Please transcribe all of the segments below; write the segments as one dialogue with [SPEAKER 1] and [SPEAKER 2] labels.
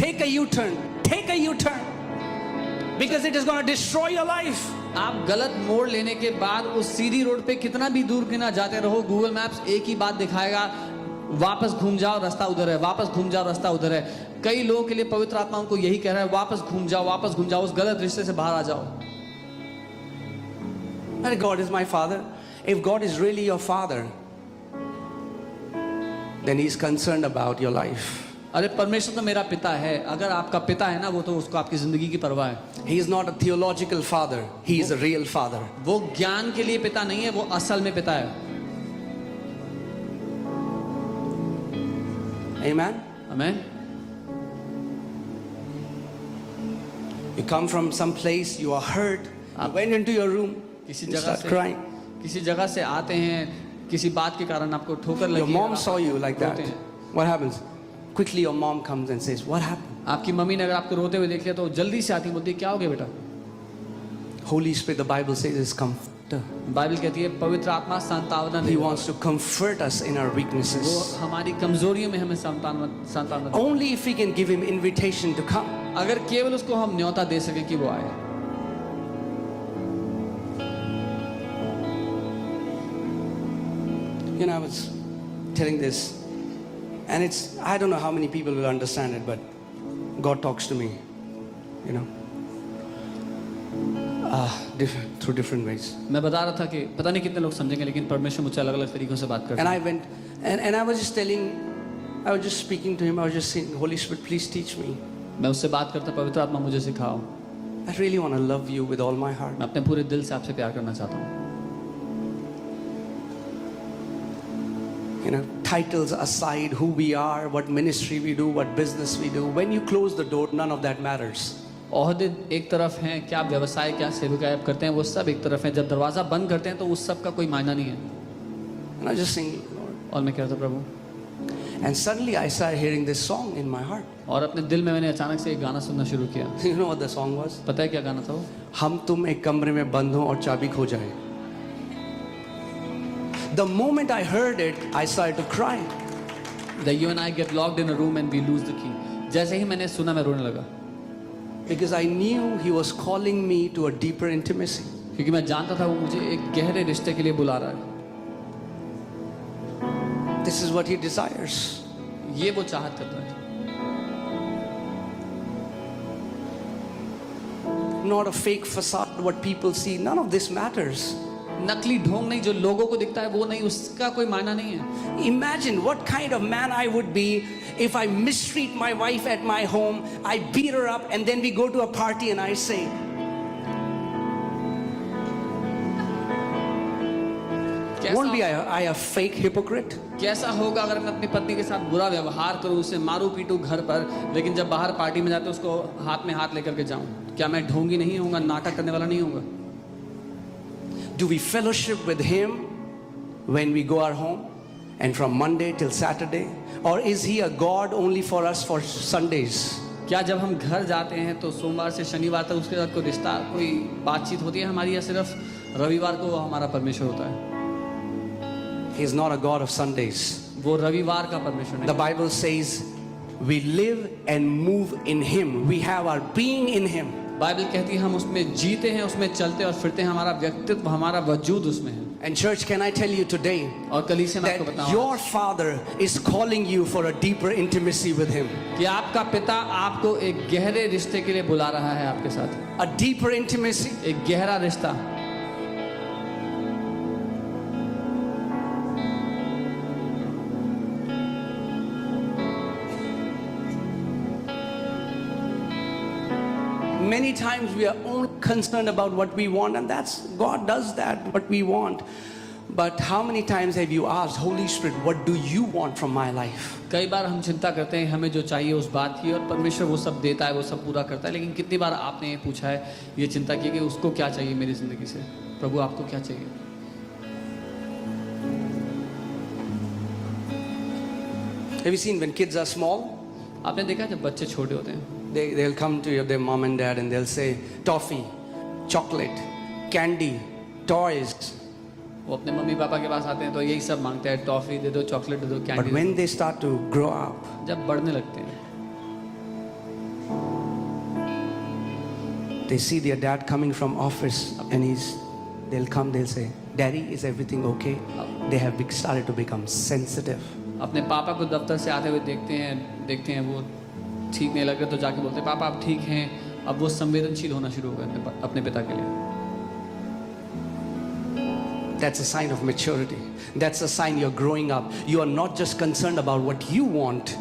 [SPEAKER 1] take a U-turn. Take a U-turn. Because it is going to destroy your life.
[SPEAKER 2] आप गलत मोड़ लेने के बाद उस सीधी रोड पे कितना भी दूर क्यों ना जाते रहो, गूगल मैप्स एक ही बात दिखाएगा, वापस घूम जाओ रास्ता उधर है, वापस घूम जाओ रास्ता उधर है। कई लोगों के लिए पवित्र आत्मा उनको यही कह रहा है, वापस घूम जाओ, उस गलत रिश्ते से बाहर आ जाओ।
[SPEAKER 1] And God is my father. If God is really your father, then He is concerned about your life.
[SPEAKER 2] अरे परमेश्वर तो मेरा पिता है, अगर आपका पिता है ना, वो तो उसको आपकी जिंदगी की परवाह है।
[SPEAKER 1] He is not a theological father. He is a real father.
[SPEAKER 2] वो ज्ञान के लिए पिता नहीं है, वो असल में पिता है।
[SPEAKER 1] Amen.
[SPEAKER 2] आमीन।
[SPEAKER 1] You come from some place, you are hurt. You went into your room.
[SPEAKER 2] किसी
[SPEAKER 1] You
[SPEAKER 2] जगह
[SPEAKER 1] start
[SPEAKER 2] से
[SPEAKER 1] crying.
[SPEAKER 2] किसी जगह से आते हैं, किसी बात के कारण आपको ठोकर लगी
[SPEAKER 1] Your
[SPEAKER 2] है,
[SPEAKER 1] mom
[SPEAKER 2] आप
[SPEAKER 1] saw you like that.
[SPEAKER 2] रोते हैं।
[SPEAKER 1] What happens? Quickly your mom comes and says, "What happened?"
[SPEAKER 2] आपकी मम्मी ने अगर आपको रोते हुए देख लिया तो जल्दी से आती, बोलती क्या हो गया बेटा?
[SPEAKER 1] Holy Spirit, the Bible says, is comforter.
[SPEAKER 2] Bible कहती है पवित्र आत्मा सांत्वना
[SPEAKER 1] He
[SPEAKER 2] देता है।
[SPEAKER 1] wants to comfort us in our
[SPEAKER 2] वो
[SPEAKER 1] weaknesses.
[SPEAKER 2] हमारी कमजोरियों में हमें सांत्वना देता है।
[SPEAKER 1] Only if we can give Him invitation to come.
[SPEAKER 2] अगर केवल उसको हम न्योता दे सके कि वो आए।
[SPEAKER 1] You know, I was telling this, and I don't know how many people will understand it, but God talks to me, you know, through different ways.
[SPEAKER 2] मैं बता रहा था कि पता नहीं कितने लोग समझेंगे, लेकिन परमेश्वर मुझसे अलग-अलग तरीकों से बात करता
[SPEAKER 1] And
[SPEAKER 2] है।
[SPEAKER 1] I went, and I was just I was just speaking to Him, I was just saying, Holy Spirit, please teach me.
[SPEAKER 2] मैं उससे बात करता, पवित्र आत्मा मुझे सिखाओ।
[SPEAKER 1] I really want to love you with all my heart.
[SPEAKER 2] मैं अपने पूरे दिल से आपसे प्यार करना चाहता हूँ।
[SPEAKER 1] You know, titles aside, who we are, what ministry we do, what business we do. When you close the door, none of that matters.
[SPEAKER 2] ओहदे एक तरफ हैं, क्या व्यवसाय, क्या सेविकाएं आप करते हैं, वो सब एक तरफ हैं। जब दरवाजा बंद करते हैं तो उस सब का कोई मायना नहीं है।
[SPEAKER 1] And I was just saying, Lord.
[SPEAKER 2] और मैं कह रहा था प्रभु,
[SPEAKER 1] And suddenly I started hearing this song in my heart.
[SPEAKER 2] और अपने दिल में मैंने अचानक से एक गाना सुनना शुरू किया।
[SPEAKER 1] You know what the song was?
[SPEAKER 2] पता है क्या गाना था वो?
[SPEAKER 1] हम तुम एक कमरे में बंद हो और चाबी खो जाए. The moment I heard it, I started to cry.
[SPEAKER 2] That you and I get locked in a room and we lose the key. जैसे ही मैंने सुना मैं रोने लगा।
[SPEAKER 1] Because I knew He was calling me to a deeper intimacy.
[SPEAKER 2] क्योंकि मैं जानता था वो मुझे एक गहरे रिश्ते के लिए बुला रहा है।
[SPEAKER 1] This is what He desires.
[SPEAKER 2] ये वो चाहत करता है।
[SPEAKER 1] Not a fake facade, what people see. None of this matters.
[SPEAKER 2] नकली ढोंग नहीं, जो लोगों को दिखता है वो नहीं, उसका कोई मायना नहीं है।
[SPEAKER 1] Imagine what kind of man I would be if I mistreat my wife at my home, I beat her up, and then we go to a party and I say, won't be I a fake hypocrite?
[SPEAKER 2] कैसा होगा अगर मैं अपनी पत्नी के साथ बुरा व्यवहार करूं, उसे मारूं पीटूं घर पर, लेकिन जब बाहर पार्टी में जाते उसको हाथ में हाथ लेकर के जाऊं? क्या मैं ढोंगी नहीं होऊंगा, नाटक करने वाला नहीं होऊंगा?
[SPEAKER 1] Do we fellowship with Him when we go our home and from Monday till Saturday? Or is He a God only for us for Sundays?
[SPEAKER 2] क्या जब हम घर जाते हैं तो सोमवार से शनिवार तक उसके साथ कोई रिश्ता, कोई बातचीत होती है हमारी, या सिर्फ रविवार को हमारा परमेश्वर होता है?
[SPEAKER 1] He is not a God of Sundays.
[SPEAKER 2] वो रविवार का परमेश्वर नहीं।
[SPEAKER 1] The Bible says we live and move in Him. We have our being in Him.
[SPEAKER 2] Bible कहती है हम उसमें जीते हैं, उसमें चलते और फिरते हैं, हमारा व्यक्तित्व, हमारा वजूद उसमें है।
[SPEAKER 1] And church, can I tell you today
[SPEAKER 2] और कल से मैं आपको
[SPEAKER 1] that
[SPEAKER 2] बताऊं
[SPEAKER 1] your Father is calling you for a deeper intimacy with Him?
[SPEAKER 2] कि आपका पिता आपको एक गहरे रिश्ते के लिए बुला रहा है आपके साथ।
[SPEAKER 1] A deeper intimacy?
[SPEAKER 2] एक गहरा रिश्ता।
[SPEAKER 1] Many times we are only concerned about what we want, and God does that, what we want. But how many times have you asked, Holy Spirit, what do you want from my life?
[SPEAKER 2] कई बार हम चिंता करते हैं हमें जो चाहिए उस बात की, और परमेश्वर वो सब देता है, वो सब पूरा करता है। लेकिन कितनी बार आपने ये पूछा है, ये चिंता की कि उसको क्या चाहिए मेरी जिंदगी से? प्रभु आपको क्या चाहिए?
[SPEAKER 1] Have you seen when kids are small?
[SPEAKER 2] आपने देखा जब बच्चे छोटे होते हैं,
[SPEAKER 1] They'll come to their mom and dad and they'll say, toffee, chocolate, candy, toys.
[SPEAKER 2] वो अपने मम्मी पापा के पास आते हैं तो यही सब मांगते हैं, टॉफी दे दो, चॉकलेट दे दो,
[SPEAKER 1] But
[SPEAKER 2] candy.
[SPEAKER 1] when they start to grow up,
[SPEAKER 2] जब बढ़ने लगते हैं
[SPEAKER 1] They see their dad coming from office and they'll come, they'll say, Daddy, is everything okay? They have started to become sensitive.
[SPEAKER 2] अपने पापा को दफ्तर से आते हुए देखते हैं वो ठीक नहीं लग रहे तो जाके बोलते हैं पापा आप ठीक हैं। अब वो संवेदनशील होना शुरू हो गए अपने पिता के लिए।
[SPEAKER 1] That's a sign of maturity. That's a sign you're growing up. You are not just concerned about what you want.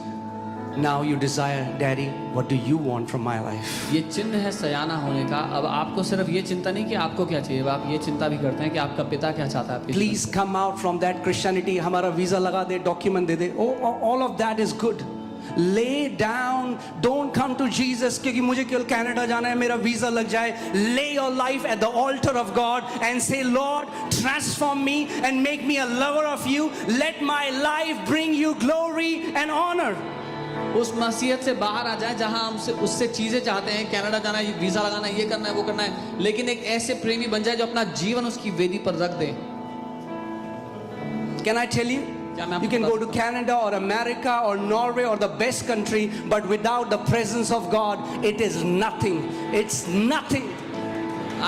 [SPEAKER 1] Now you desire, Daddy, what do you want from my life?
[SPEAKER 2] ये चिन्ह है सयाना होने का। अब आपको सिर्फ ये चिंता नहीं कि आपको क्या चाहिए, आप ये चिंता भी करते हैं कि आपका पिता क्या चाहता है।
[SPEAKER 1] Please come out from that Christianity. हमारा वीजा लगा दे, डॉक्यूमेंट दे दे। All of that is good. Lay down. Don't come to Jesus क्योंकि मुझे केवल कनाडा जाना है, मेरा वीजा लग जाए। Lay your life at the altar of God and say, Lord, transform me and make me a lover of you. Let my life bring you glory and honor.
[SPEAKER 2] उस मसीहत से बाहर आ जाए जहां हम उससे चीजें चाहते हैं, कनाडा जाना है, वीजा लगाना है, ये करना है, वो करना है, लेकिन एक ऐसे प्रेमी बन जाए जो अपना जीवन उसकी वेदी पर रख दे।
[SPEAKER 1] Can I tell you? You can go to Canada or America or Norway or the best country, but without the presence of God, it is nothing. It's nothing.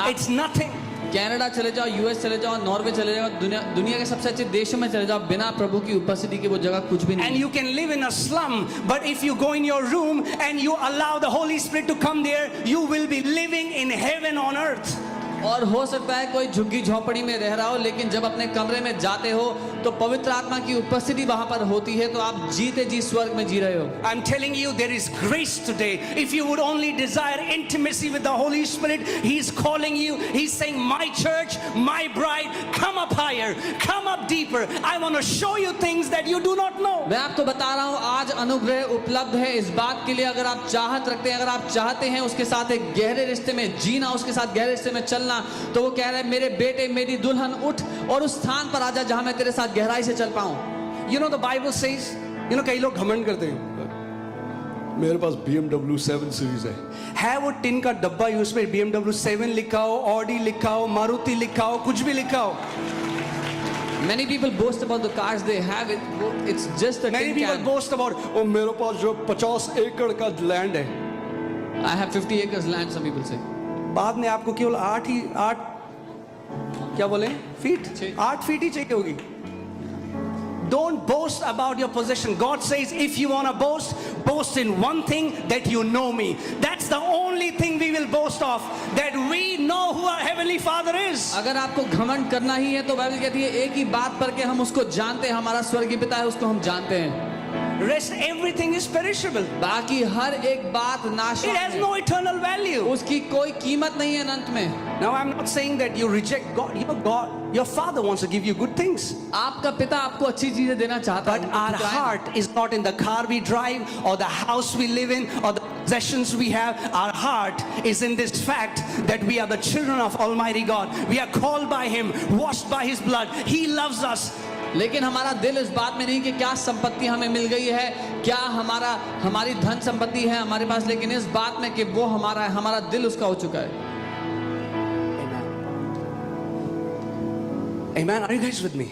[SPEAKER 1] It's nothing.
[SPEAKER 2] Canada चले जाओ, US चले जाओ, Norway चले जाओ, दुनिया के सबसे अच्छे देशों में चले जाओ, बिना प्रभु की उपस्थिति के वो जगह कुछ भी नहीं।
[SPEAKER 1] And you can live in a slum, but if you go in your room and you allow the Holy Spirit to come there, you will be living in heaven on earth.
[SPEAKER 2] और हो सकता है कोई झुग्गी झोपड़ी में रह रहा हो, लेकिन जब अपने कमरे में जाते हो तो पवित्र आत्मा की उपस्थिति वहां पर होती है, तो आप जीते जी स्वर्ग में जी रहे हो।
[SPEAKER 1] I'm telling you, there is grace today. If you would only desire intimacy with the Holy Spirit, He's calling you. He's saying, my church, my bride, come up higher, come up deeper. I want to show you things that you do not know.
[SPEAKER 2] मैं आपको बता रहा हूँ, आज अनुग्रह उपलब्ध है इस बात के लिए, अगर आप चाहत रखते हैं, अगर आप चाहते हैं उसके साथ एक गहरे रिश्ते में जीना, उसके साथ गहरे रिश्ते में चलना, तो वो कह रहा है मेरे बेटे, मेरी दुल्हन, उठ और उस स्थान पर आजा जहां मैं तेरे साथ गहराई से चल पाऊं।
[SPEAKER 1] You know the Bible says, कई लोग घमंड करते हैं, मेरे पास BMW 7 सीरीज है वो टिन का डब्बा, उसमें BMW 7 लिखा हो, ऑडी लिखा हो, मारुति लिखा हो, कुछ भी लिखा हो।
[SPEAKER 2] Many people boast about the cars they have, it's just a
[SPEAKER 1] Many
[SPEAKER 2] tin
[SPEAKER 1] people
[SPEAKER 2] can.
[SPEAKER 1] boast about, मेरे पास जो 50 एकड़ का लैंड है।
[SPEAKER 2] I have 50 acres land, some people say.
[SPEAKER 1] बाद में आपको केवल 8 क्या बोले फीट, 8 फीट ही चाहिए होगी। Don't boast about your possession. God says, if you want to boast, boast in one thing, that you know me. That's the only thing we will boast of, that we know who our heavenly Father is.
[SPEAKER 2] अगर आपको घमंड करना ही है तो Bible कहती है एक ही बात पर के हम उसको जानते हैं, हमारा स्वर्गीय पिता है, उसको हम जानते हैं।
[SPEAKER 1] Rest, everything is perishable.
[SPEAKER 2] बाकी हर एक बात नाश
[SPEAKER 1] It has no eternal value.
[SPEAKER 2] उसकी कोई कीमत नहीं है अनंत में।
[SPEAKER 1] Now I'm not saying that you reject God. Your Father wants to give you good things.
[SPEAKER 2] आपका पिता आपको अच्छी चीजें देना चाहता है।
[SPEAKER 1] But our heart is not in the car we drive or the house we live in or the possessions we have. Our heart is in this fact that we are the children of Almighty God. We are called by Him, washed by His blood. He loves us.
[SPEAKER 2] लेकिन हमारा दिल इस बात में नहीं कि क्या संपत्ति हमें मिल गई है, क्या हमारी धन संपत्ति है हमारे पास, लेकिन इस बात में कि वो हमारा है, हमारा दिल उसका हो चुका है।
[SPEAKER 1] Amen. Are you guys with me?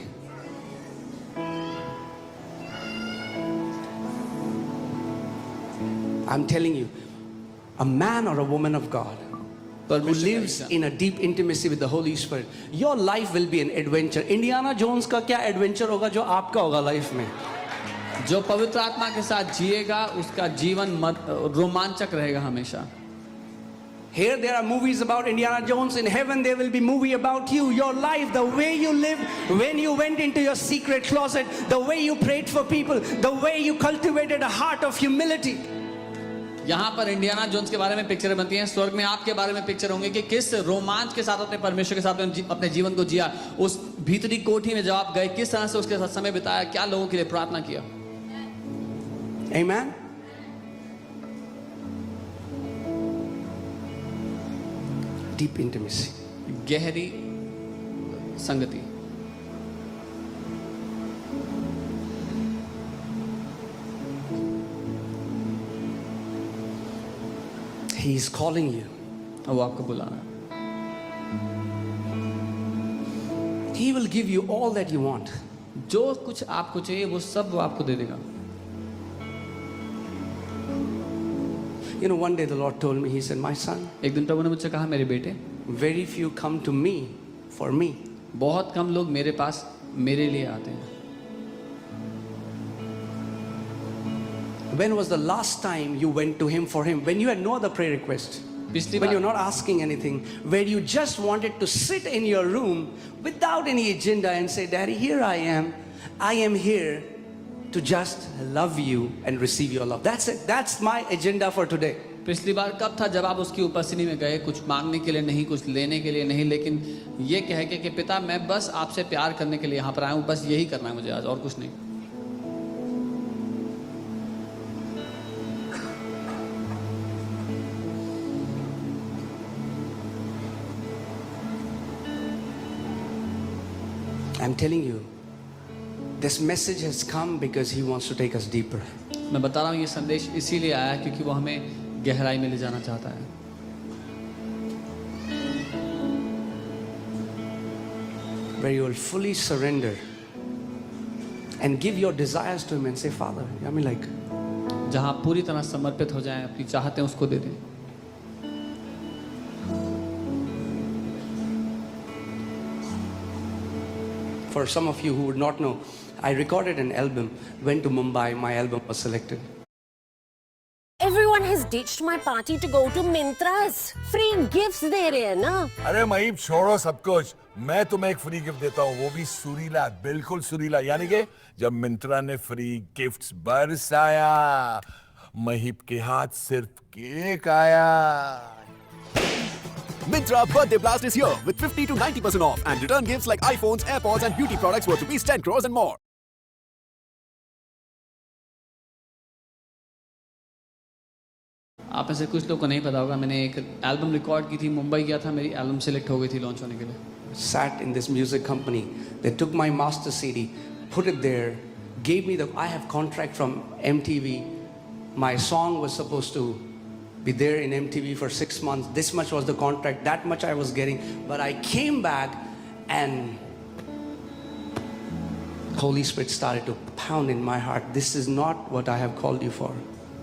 [SPEAKER 1] I'm telling you, a man or a woman of God who lives in a deep intimacy with the Holy Spirit, your life will be an adventure. Indiana Jones का क्या adventure होगा जो आपका होगा life में?
[SPEAKER 2] जो पवित्र आत्मा के साथ जिएगा उसका जीवन रोमांचक रहेगा हमेशा।
[SPEAKER 1] Here there are movies about Indiana Jones. In heaven there will be movie about you, your life, the way you lived when you went into your secret closet, the way you prayed for people, the way you cultivated a heart of humility.
[SPEAKER 2] यहाँ पर Indiana Jones के बारे में picture बनती हैं, स्वर्ग में आपके बारे में पिक्चर होंगे कि किस रोमांच के साथ अपने परमेश्वर के साथ अपने जीवन को जिया, उस भीतरी कोठी में जब आप गए किस तरह से उसके साथ समय बिताया, क्या लोगों के लिए प्रार्थना किया।
[SPEAKER 1] Amen. Deep intimacy.
[SPEAKER 2] गहरी संगति।
[SPEAKER 1] He is calling you.
[SPEAKER 2] वो आपको बुला रहा है।
[SPEAKER 1] He will give you all that you want.
[SPEAKER 2] जो कुछ आपको चाहिए वो सब वो आपको दे देगा।
[SPEAKER 1] You know, one day the Lord told me, He said, my son,
[SPEAKER 2] एक दिन प्रभु ने मुझसे कहा, मेरे बेटे,
[SPEAKER 1] very few come to me for me.
[SPEAKER 2] बहुत कम लोग मेरे पास मेरे लिए आते हैं.
[SPEAKER 1] When was the last time you went to Him for Him? When you had no other prayer request?
[SPEAKER 2] पिछली
[SPEAKER 1] When you're
[SPEAKER 2] bar
[SPEAKER 1] not asking anything, where you just wanted to sit in your room without any agenda and say, Daddy, here I am here to just love you and receive your love. That's it. That's my agenda for today.
[SPEAKER 2] पिछली बार कब था जब आप उसकी उपस्थिति में गए, कुछ मांगने के लिए नहीं, कुछ लेने के लिए नहीं, लेकिन ये कह के कि पिता मैं बस आपसे प्यार करने के लिए यहाँ पर आया हूँ, बस यही करना है मुझे आज, और कुछ नहीं.
[SPEAKER 1] I'm telling you, this message has come because He wants to take us deeper.
[SPEAKER 2] मैं बता रहा हूँ ये संदेश इसीलिए आया क्योंकि वो हमें गहराई में ले जाना चाहता है.
[SPEAKER 1] Where you will fully surrender and give your desires to Him and say, Father, I mean, like,
[SPEAKER 2] जहाँ आप पूरी तरह समर्पित हो जाएं, अपनी चाहते हैं उसको दे दें.
[SPEAKER 1] for some of you who would not know, I recorded an album, went to Mumbai, my album was selected.
[SPEAKER 3] Everyone has ditched my party to go to Mintra's. Free gifts दे रहे हैं ना.
[SPEAKER 4] अरे महीप छोड़ो सब कुछ, मैं तुम्हें एक फ्री गिफ्ट देता हूँ, वो भी सुरीला, बिल्कुल सुरीला. यानी कि जब मिंत्रा ने फ्री गिफ्ट्स बरसाया, महीप के हाथ सिर्फ केक आया.
[SPEAKER 5] Myntra Birthday Blast is here with 50 to 90% off and return gifts like iPhones, AirPods and beauty products worth rupees 10 crores and more.
[SPEAKER 2] आप में से कुछ लोगों को नहीं पता होगा, मैंने एक एल्बम रिकॉर्ड की थी, मुंबई गया था, मेरी एल्बम सिलेक्ट हो गई थी लॉन्च होने के लिए.
[SPEAKER 1] Sat in this music company, they took my master CD, put it there, gave me I have contract from MTV. My song was supposed to be there in MTV for 6 months. This much was the contract, that much I was getting. But I came back and Holy Spirit started to pound in my heart. This is not what I have called you for.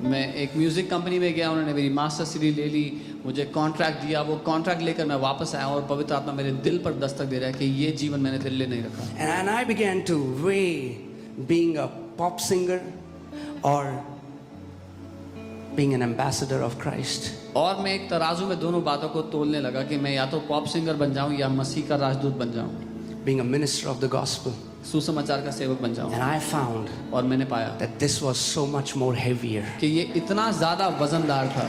[SPEAKER 2] मैं एक music company में गया, उन्होंने मेरी master CD ले ली, मुझे contract दिया, वो कॉन्ट्रैक्ट लेकर मैं वापस आया और पवित्र आत्मा मेरे दिल पर दस्तक दे रहा है कि ये जीवन मैंने तेरे लिए नहीं रखा.
[SPEAKER 1] And I began to weigh being a pop singer or being an ambassador of Christ.
[SPEAKER 2] और मैं एक तराजू में दोनों बातों को तोलने लगा कि मैं या तो पॉप सिंगर बन जाऊं या मसीह का राजदूत बन जाऊं,
[SPEAKER 1] Being a minister of the gospel.
[SPEAKER 2] सुसमाचार का सेवक बन जाऊं.
[SPEAKER 1] And I found
[SPEAKER 2] और मैंने पाया
[SPEAKER 1] that this was so much more heavier.
[SPEAKER 2] कि ये इतना ज़्यादा वजनदार था